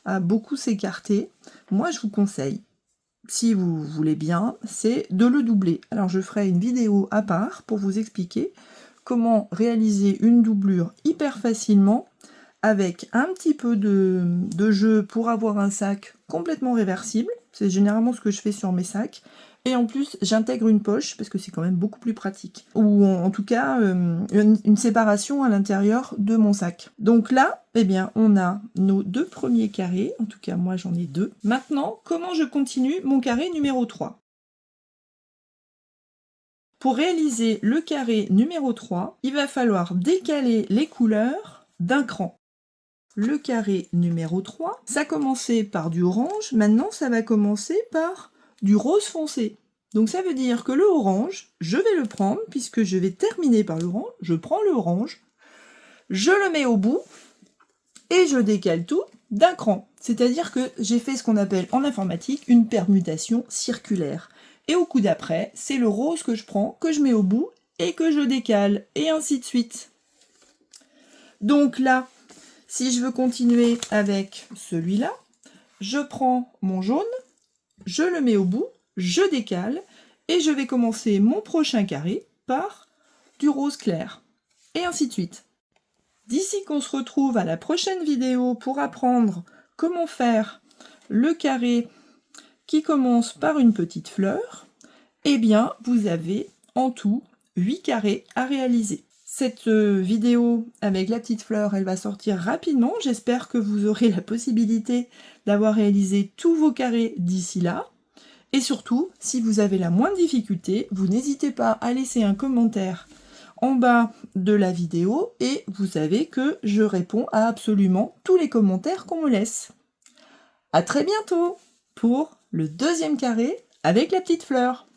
à beaucoup s'écarter. Moi, je vous conseille si vous voulez bien, c'est de le doubler. Alors je ferai une vidéo à part pour vous expliquer comment réaliser une doublure hyper facilement avec un petit peu de jeu pour avoir un sac complètement réversible. C'est généralement ce que je fais sur mes sacs. Et en plus, j'intègre une poche, parce que c'est quand même beaucoup plus pratique. Ou en tout cas, une séparation à l'intérieur de mon sac. Donc là, eh bien, on a nos 2 premiers carrés. En tout cas, moi, j'en ai 2. Maintenant, comment je continue mon carré numéro 3 ? Pour réaliser le carré numéro 3, il va falloir décaler les couleurs d'un cran. Le carré numéro 3, ça commençait par du orange, maintenant ça va commencer par du rose foncé. Donc ça veut dire que le orange, je vais le prendre, puisque je vais terminer par l'orange, je prends le orange, je le mets au bout, et je décale tout d'un cran. C'est-à-dire que j'ai fait ce qu'on appelle en informatique une permutation circulaire. Et au coup d'après, c'est le rose que je prends, que je mets au bout, et que je décale, et ainsi de suite. Donc là, si je veux continuer avec celui-là, je prends mon jaune, je le mets au bout, je décale, et je vais commencer mon prochain carré par du rose clair, et ainsi de suite. D'ici qu'on se retrouve à la prochaine vidéo pour apprendre comment faire le carré qui commence par une petite fleur, eh bien, vous avez en tout 8 carrés à réaliser. Cette vidéo avec la petite fleur, elle va sortir rapidement. J'espère que vous aurez la possibilité d'avoir réalisé tous vos carrés d'ici là. Et surtout, si vous avez la moindre difficulté, vous n'hésitez pas à laisser un commentaire en bas de la vidéo et vous savez que je réponds à absolument tous les commentaires qu'on me laisse. À très bientôt pour le 2e carré avec la petite fleur.